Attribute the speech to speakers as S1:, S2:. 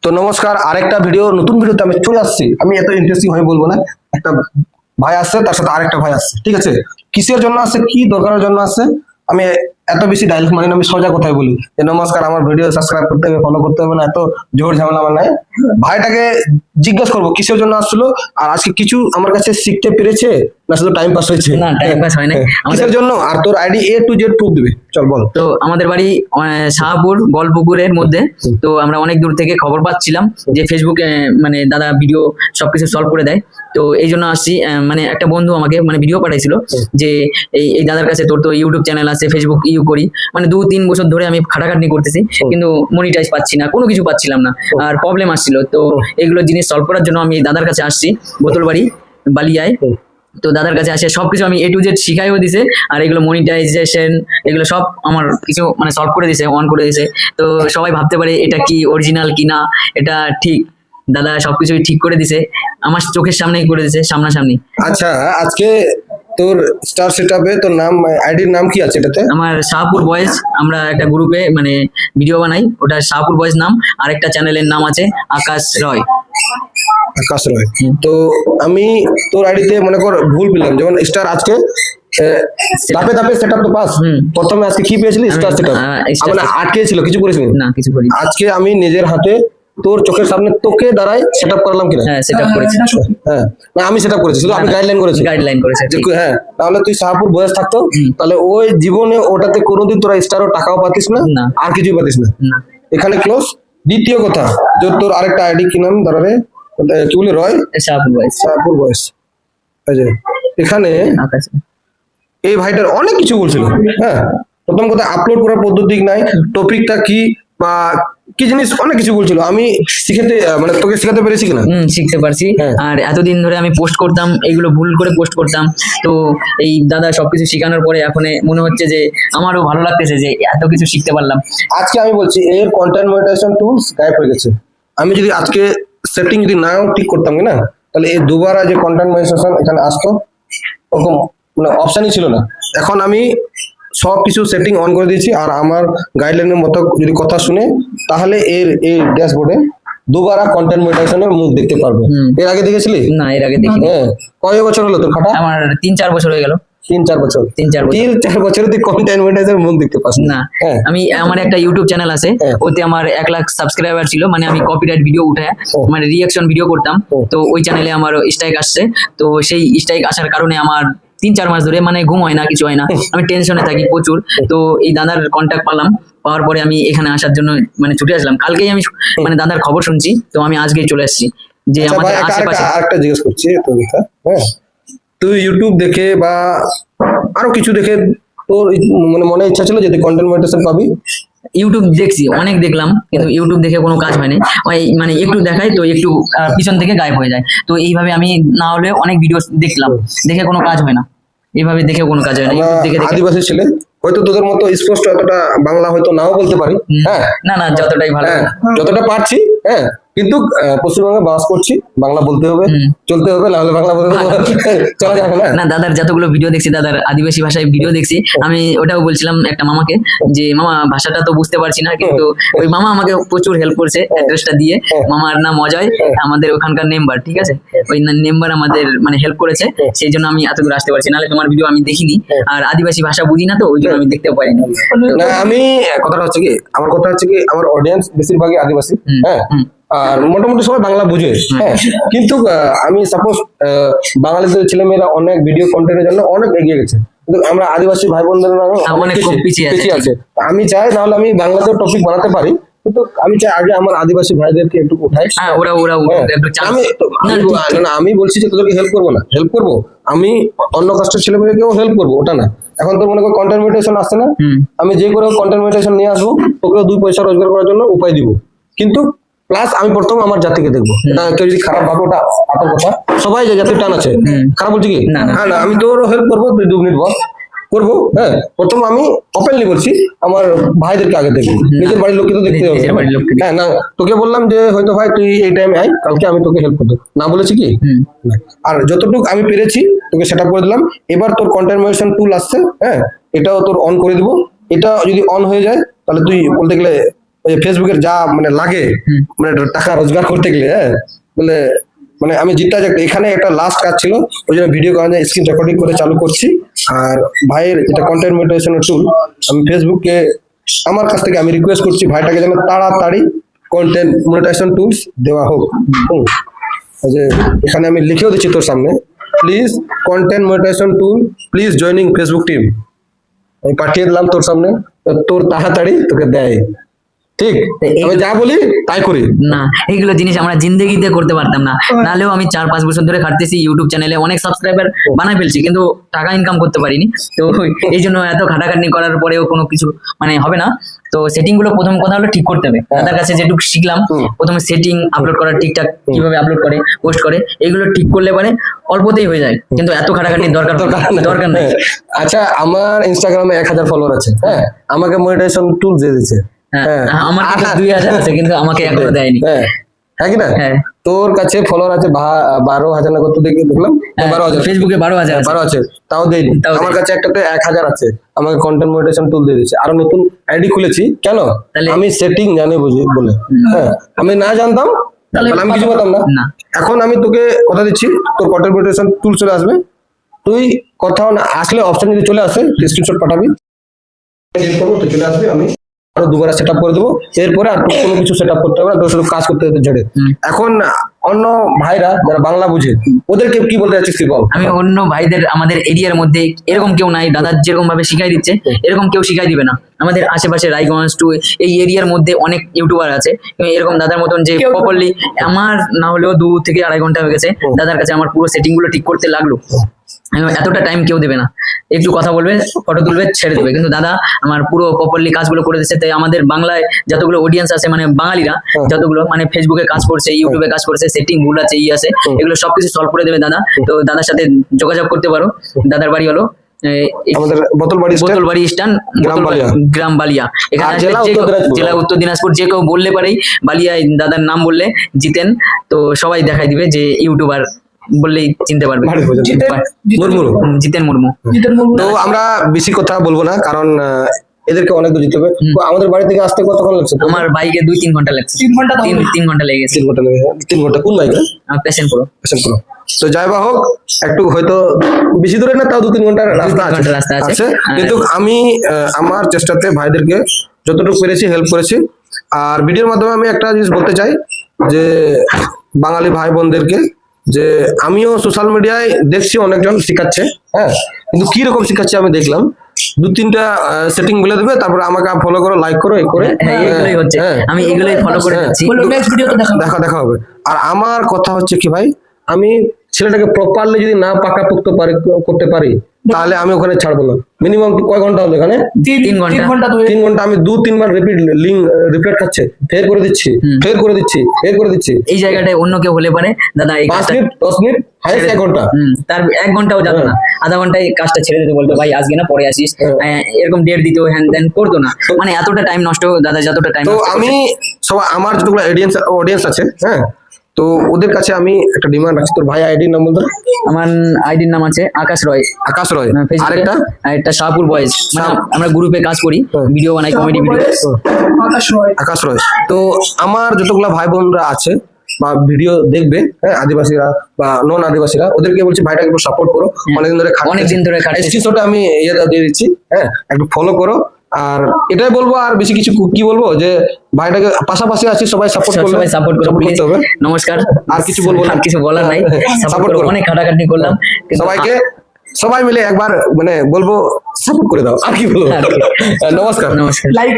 S1: তো নমস্কার, আরেকটা ভিডিও নতুন ভিডিওতে আমি চলে আসছি। আমি এত ইন্টারেস্টিং হয়ে বলবো না। একটা ভাই আসছে, তার সাথে আরেকটা ভাই আসছে, ঠিক আছে? কিসের জন্য আসছে, কি দরকারের জন্য আসছে, আমি এত বেশি ডায়লগ মানি না, আমি সোজা কথাই বলি যে নমস্কার, আমার ভিডিও সাবস্ক্রাইব করতে হবে, ফলো করতে হবে না, এত জোর ঝামেলা আমার নাই। ভাইটাকে জিজ্ঞেস করবো কিসের জন্য আসছিল, আর আজকে কিছু আমার কাছে শিখতে পেরেছে না শুধু টাইম পাস হয়েছে?
S2: না, টাইম পাস হয় না।
S1: কিসের জন্য? আর তোর ID A to Z proof দিবে, চল বল।
S2: তো আমাদের বাড়ি শাহপুর গলপুকুরের মধ্যে। তো আমরা অনেক দূর থেকে খবর পাচ্ছিলাম যে ফেসবুকে মানে দাদা ভিডিও সবকিছু সলভ করে দেয়। তো এই জন্য আসছি। মানে একটা বন্ধু আমাকে মানে ভিডিও পাঠাইছিল যে এই দাদার কাছে তোর তো ইউটিউব চ্যানেল আছে, ফেসবুক করি, মানে 2-3 বছর ধরে আমি খাটাখাটনি করতেছি, কিন্তু মনিটাইজ পাচ্ছি না, কোনো কিছু পাচ্ছিলাম না, আর প্রবলেম আসছিল। তো এগুলো জিনিস সলভ করার জন্য আমি দাদার কাছে আসছি, বোতলবাড়ি বালিয়ায়। তো দাদার কাছে আসে সবকিছু আমি A to Z শিখাইও দিছে, আর এগুলো মনিটাইজেশন এগুলো সব আমার কিছু মানে সলভ করে দিছে, অন করে দিছে। তো সবাই ভাবতে পারে এটা কি অরিজিনাল কি না, এটা ঠিক দাদা সবকিছু ঠিক করে দিছে, আমার চোখের সামনেই করে দিছে, সামনাসামনি।
S1: আচ্ছা, আজকে তোর স্টার সেটআপে তোর নাম, আইডির নাম কি আছে এটাতে?
S2: আমার শাহপুর বয়েজ, আমরা একটা গ্রুপে মানে ভিডিও বানাই, ওটা শাহপুর বয়েজ নাম। আর একটা চ্যানেলের নাম আছে আকাশ রয়।
S1: আকাশ রয়। তো আমি তোর আইডিতে মনে কর ভুল পেলাম, যেমন স্টার আজকে ধাপে ধাপে সেটআপ তো পাস। প্রথমে আজকে কি পেয়েছিলি? Star setup. মানে আটকে ছিল, কিছু করিসনি?
S2: না, কিছু করি।
S1: আজকে আমি নিজের হাতে তোর চোখের সামনে তোকে দ্বারাই সেটআপ করলাম কিনা?
S2: হ্যাঁ, সেটআপ করেছি।
S1: হ্যাঁ, না আমি সেটআপ করেছি, শুধু আমি গাইডলাইন করেছি।
S2: গাইডলাইন করেছে।
S1: হ্যাঁ, তাহলে তুই শাহপুর বয়স থাকতো, তাহলে ওই জীবনে ওটাতে কোনোদিন তোরা স্টারও টাকাও পাতিস না, আর কিছুই পাতিস না। এখানে ক্লোজ। দ্বিতীয় কথা, যে তোর আরেকটা আইডি কি নাম দাঁড়ারে, কি বলি, রয়
S2: শাহপুর বয়েজ।
S1: শাহপুর বয়স। এখানে এই ভাইটার অনেক কিছু বলছিল। হ্যাঁ, প্রথম কথা আপলোড করার পদ্ধতি নাই, টপিকটা কি বা কি জিনিস, অনেক কিছু বলছিল। আমি শিখাতে মানে তোকে শেখাতে পেরেছি কিনা?
S2: শিখতে পারছি। আর এতদিন ধরে আমি পোস্ট করতাম, এইগুলো ভুল করে পোস্ট করতাম। তো এই দাদা সবকিছু শেখানোর পরে এখন মনে হচ্ছে যে আমারও ভালো লাগতেছে যে এত কিছু শিখতে পারলাম।
S1: আজকে আমি বলছি এর কন্টেন্ট মনিটাইজেশন টুলস গায়েব হয়ে গেছে। আমি যদি আজকে সেটিং যদি নাও ঠিক করতাম না, তাহলে এই দুবারা যে কন্টেন্ট মনিটাইজেশন এখানে আসতো, ওরকম মানে অপশনই ছিল না। এখন আমি সব কিছু সেটিং অন করে দিয়েছি, আর আমার গাইডলাইনের মতো যদি কথা শুনে, তাহলে এর এই ড্যাশবোর্ডে দুবারা কন্টেন্ট মনিটাইজেশনের মুখ দেখতে পারবে। এর আগে দেখেছিলি?
S2: না, এর আগে দেখি।
S1: হ্যাঁ, কয় বছর হলো তোর খাটা?
S2: আমার 3-4 বছর হয়ে গেল।
S1: 3-4 বছর? 3-4 বছরে তুই কন্টেন্ট মনিটাইজেশনের মুখ দেখতে পাস
S2: না? আমি আমার একটা ইউটিউব চ্যানেল আছে, ওতে আমার 1 লাখ সাবস্ক্রাইবার ছিল। মানে আমি কপিরাইট ভিডিও উঠায় মানে রিঅ্যাকশন ভিডিও করতাম। তো ওই চ্যানেলে আমার স্ট্রাইক আসছে। তো সেই স্ট্রাইক আসার কারণে আমার 3-4 মাস ধরে মানে ঘুম হয় না, কিছু হয় না, আমি টেনশনে থাকি প্রচুর। তো এই দাদার কন্ট্যাক্ট পাওয়ার পরে আমি এখানে আসার জন্য মানে ছুটে আসলাম। কালকেই আমি মানে দাদার খবর শুনছি, তো আমি আজকেই চলে আসছি। যে আমাদের আশেপাশে
S1: আরেকটা জিজ্ঞেস করছি তোর কথা। হ্যাঁ, তুই ইউটিউব দেখে বা আরো কিছু দেখে তোর মানে মনে ইচ্ছা ছিল যে তুই কন্টেন্ট মনিটাইজেশন পাবি?
S2: ইউটিউব দেখছি, অনেক দেখলাম, কিন্তু ইউটিউব দেখে কোনো কাজ হয়নি। ওই মানে একটু দেখায় তো একটু পিছন থেকে গায়েব হয়ে যায়। তো এইভাবে আমি না হলে অনেক ভিডিও দেখলাম, দেখে কোনো কাজ হয় না। এইভাবে দেখে কোনো কাজ হয় না।
S1: আদিবাসী ছেলে, হয়তো তোদের মতো স্পষ্ট এতটা বাংলা হয়তো নাও বলতে পারি। হ্যাঁ,
S2: না, যতটাই ভালো,
S1: যতটা পারছি। হ্যাঁ, কিন্তু পশ্চিমবঙ্গে বাস করছি, বাংলা বলতে হবে, চলতে হবে, না হলে বাংলা বলতে চলা যাবে না।
S2: না, দাদার যতগুলো ভিডিও দেখছি, দাদার আদিবাসী ভাষায় ভিডিও দেখছি। আমি ওটাও বলছিলাম একটা মামাকে যে মামা, ভাষাটা তো বুঝতে পারছি না, কিন্তু ওই মামা আমাকে প্রচুর হেল্প করছে অ্যাড্রেসটা দিয়ে। মামার নাম অজয়, আমাদের ওখানকার মেম্বার, ঠিক আছে? ওই মেম্বার আমাদের মানে হেল্প করেছে, সেই জন্য আমি এত দূর আসতে পারছি, নাহলে তোমার ভিডিও আমি দেখিনি। আর আদিবাসী ভাষা বুঝি না, তো ওই জন্য আমি দেখতে পারিনি।
S1: না, আমি কথাটা হচ্ছে কি, আমার অডিয়েন্স বেশিরভাগই আদিবাসী। হ্যাঁ, আর মোটামুটি সবাই বাংলা বুঝে। হ্যাঁ, কিন্তু আমি সাপোজ বাঙালিদের ছেলেমেয়েরা অনেক ভিডিও কন্টেন্টের জন্য অনেক এগিয়ে গেছে, কিন্তু আমরা আদিবাসী ভাই বোনদের
S2: অনেক পিছিয়ে আছে।
S1: আমি চাই নাহলে আমি বাংলাতেও টপিক বানাতে পারি, কিন্তু আমি চাই আগে আমার আদিবাসী ভাইদেরকে একটু উঠাই। আমি বলছি যে তোদেরকে হেল্প করবো না, হেল্প করবো আমি অন্য কাস্টের ছেলেমেয়েকেও হেল্প করবো, ওটা না। এখন তোর মনে কর কন্টেন্ট মনিটাইজেশন আসছে না, আমি যে করে কন্টেন্ট মনিটাইজেশন নিয়ে আসবো, তোকে 2 পয়সা রোজগার করার জন্য উপায় দিব। কিন্তু প্লাস আমি প্রথম আমার জাতিকে দেখবো। এটা কেউ যদি খারাপ ভাবে, ওটা আপনার কথা, সবাই যে জাতির টান আছে, খারাপ বলছি কি? হ্যাঁ, না আমি তোর হেল্প করবো, তুই 2 মিনিট বস করবো। হ্যাঁ, প্রথম আমি ওপেনলি বলছি আমার ভাইদেরকে আগে দেখবো, নিজের বাড়ির লোককে তো দেখতে হবে। হ্যাঁ, না তোকে বললাম যে হয়তো ভাই তুই এই টাইমে আয়, কালকে আমি তোকে হেল্প করবো, না বলেছি কি? আর যতটুকু আমি পেরেছি তোকে সেটা করে দিলাম। এবার তোর কন্টেন্ট মনিটাইজেশন টুল আসছে, হ্যাঁ, এটাও তোর অন করে দিব। এটা যদি অন হয়ে যায়, তাহলে তুই বলতে গেলে ওই ফেসবুকের যা মানে লাগে মানে টাকা রোজগার করতে গেলে, হ্যাঁ বলে মানে আমি জিতটা এখানে একটা লাস্ট কাজ ছিল, ওই জন্য ভিডিও স্ক্রিন রেকর্ডিং করে চালু করছি। আর ভাইয়ের এটা কন্টেন্ট মনিটাইজেশনের টুল, আমি ফেসবুকে আমার কাছ থেকে আমি রিকোয়েস্ট করছি ভাইটাকে যেন তাড়াতাড়ি কন্টেন্ট মনিটাইজেশন টুলস দেওয়া হোক। যে এখানে আমি লিখেও দিচ্ছি তোর সামনে, please content monetization tool please joining Facebook team, আমি পাঠিয়ে দিলাম তোর সামনে, তোর তাড়াতাড়ি তোকে দেয়। ঠিক, আমি যা বলি তাই করি
S2: না, এইগুলো জিনিস আমরা জিন্দগিতে করতে পারতাম না। নাহলেও আমি 4-5 বছর ধরে খাটতেছি ইউটিউব চ্যানেলে, অনেক সাবস্ক্রাইবার বানাই ফেলছি, কিন্তু টাকা ইনকাম করতে পারিনি। তো এই জন্য এত খাটাখাটনি করার পরেও কোনো কিছু মানে হবে না। তো সেটিং গুলো প্রথম কথা হলো ঠিক করতে হবে। দাদার কাছে যেটুকু শিখলাম, প্রথমে সেটিং আপলোড করা, ঠিকঠাক কিভাবে আপলোড করে, পোস্ট করে, এইগুলো ঠিক করলে পারে অল্পতেই হয়ে যায়, কিন্তু এত খাটাখাটনির দরকার নেই।
S1: আচ্ছা, আমার ইনস্টাগ্রামে 1000 ফলোয়ার আছে, হ্যাঁ আমাকে মনিটাইজেশন টুল দিয়ে দিচ্ছে।
S2: আমার 2000 আছে, কিন্তু আমাকে এখনো দেয়নি।
S1: হ্যাঁ কি না, তোর কাছে ফলোয়ার আছে 12,000 না কত দেখলাম, 12,000
S2: ফেসবুকে 12,000
S1: আছে, তাও দেয়নি। আমার কাছে একটাতে 1000 আছে, আমাকে কন্টেন্ট মনিটাইজেশন টুল দিয়ে দিচ্ছে। আরো নতুন আইডি খুলেছি, কেন আমি সেটিং জানি বুঝি বলে। হ্যাঁ, আমি না জানতাম তাহলে আমি কিছু বলতাম না। এখন আমি তোকে কথা দিচ্ছি, তোর কন্টেন্ট মনিটাইজেশন টুল চলে আসবে। তুই কোথাও না আসলে অপশন যদি চলে আসে, স্ক্রিনশট পাঠাবি, চলে আসবে, আমি আরো দুবার সেট আপ করে দেবো। এরপরে আর কোনো কিছু সেট আপ করতে হবে না, তোর শুধু কাজ করতে ঝেড়ে। এখন অন্য ভাইরা যারা বাংলা বুঝে, ওদেরকে কি বলতে যাচ্ছিস তুই বল?
S2: আমি অন্য ভাইদের, আমাদের এরিয়ার মধ্যে এরকম কেউ নাই, দাদা যেরকম ভাবে শিখাই দিচ্ছে এরকম কেউ শিখাই দিবে না। আমাদের আশেপাশে রায়গঞ্জ টু এই এরিয়ার মধ্যে অনেক ইউটিউবার আছে, এরকম দাদার মতন যে প্রপারলি, আমার না হলেও 2 থেকে 2.5 ঘন্টা হয়ে গেছে দাদার কাছে আমার পুরো সেটিং গুলো ঠিক করতে লাগলো। এতটা টাইম কেউ দেবে না, একটু কথা বলবে, ফটো তুলবে, ছেড়ে দেবে, কিন্তু দাদা আমার পুরো প্রপারলি কাজগুলো করে দিচ্ছে। তাই আমাদের বাংলায় যতগুলো অডিয়েন্স আছে, মানে বাঙালিরা যতগুলো মানে ফেসবুকে কাজ করছে, ইউটিউবে কাজ করছে, সেটিং ভুল আছে, আছে, এগুলো সবকিছু সলভ করে দেবে দাদা। তো দাদার সাথে যোগাযোগ করতে পারো। দাদার বাড়ি হলো
S1: আমাদের বোতলবাড়ি
S2: স্ট্যান্ড, গ্রাম বালিয়া, এখানে জেলা উত্তর দিনাজপুর। যে কেউ বললে পারেই বালিয়ায় দাদার নাম বললে জিতেন, তো সবাই দেখাই দিবে যে ইউটিউবার বললেই চিনতে পারবে, জিতেন মুর্মু।
S1: তো আমরা বেশি কথা বলবো না, কারণ এদেরকে অনেক দূর যেতে হবে। আমাদের বাড়ি থেকে আসতে কতক্ষণ লাগছে?
S2: আমার বাইকে 2-3 ঘন্টা লাগছে। 3 ঘন্টা লেগে গেছে।
S1: 3 ঘন্টা কোন বাইকে?
S2: Patient pro.
S1: তো যাই বা হোক, একটু হয়তো বেশি দূরে না, তাও 2-3 ঘন্টার রাস্তা আছে। কিন্তু আমি আমার চেষ্টাতে ভাইদেরকে যতটুকু পেরেছি হেল্প করেছি। আর ভিডিওর মাধ্যমে আমি একটা জিনিস বলতে চাই যে বাঙালি ভাই বোনদেরকে, যে আমিও সোশ্যাল মিডিয়ায় দেখছি অনেকজন শিখাচ্ছে, হ্যাঁ, কিন্তু কি রকম শিখাচ্ছে আমি দেখলাম। 2-3টা সেটিং বলে দেবে, তারপরে আমাকে ফলো করো, লাইক করো, এই করে
S2: এগুলোই হচ্ছে, আমি এগুলোই ফলো করে যাচ্ছি। নেক্সট ভিডিওতে
S1: দেখা হবে। আর আমার কথা হচ্ছে কি ভাই, আমি ছেলেটাকে প্রপারলি যদি না পাকাপোক্ত করতে পারি, তাহলে আমি ওখানে ছাড়বো না। মিনিমাম কয় ঘন্টা হবে এখানে?
S2: 3 ঘন্টা।
S1: 3 ঘন্টা আমি 2-3 বার রিপিট খাচ্ছে, ফের করে দিচ্ছি।
S2: এই জায়গাটায় অন্য কেউ হলে পারে দাদা
S1: 5 মিনিট 10 মিনিট, হাইস্ট 1 ঘন্টা,
S2: তার 1 ঘন্টাও যাবে না, আধা ঘন্টায় কাজটা ছেড়ে দিতে বলতো, ভাই আজকে না পরে আসিস, এরকম ডেট দিত, হ্যান দেন করতো না। মানে এতটা টাইম নষ্ট দাদা, যতটা টাইম।
S1: তো আমি সবাই আমার যতগুলো অডিয়েন্স আছে, হ্যাঁ, তো ওদের কাছে আমি একটা ডিমান্ড রাখছি। তোর ভাই আইডির নাম বলতো?
S2: আমার আইডির নাম আছে আকাশ রয়। আরেকটা শাহপুর বয়েজ, মানে আমরা গ্রুপে কাজ করি, ভিডিও বানাই, কমেডি ভিডিও।
S1: আকাশ রয়। তো আমার যতগুলো ভাই বোনরা আছে বা ভিডিও দেখবে, হ্যাঁ, আদিবাসীরা বা নন আদিবাসীরা, ওদেরকে বলছি ভাইটাকে একটু সাপোর্ট করো। অনেকদিন ধরে স্ক্রিনশটে আমি দিয়ে দিচ্ছি, হ্যাঁ, একটু ফলো করো। আর এটাই বলবো, আর বেশি কিছু কি বলবো, যে ভাইটাকে পাশাপাশি আছি, সবাই সাপোর্ট করতে হবে।
S2: নমস্কার,
S1: আর কিছু বলবো না,
S2: কিছু বলার নাই। সাপোর্ট করো, অনেক খাটাখাটনি করলাম,
S1: সবাই মিলে একবার মানে বলবো সাপোর্ট করে দাও, আর কি বলবো। নমস্কার।
S2: লাইক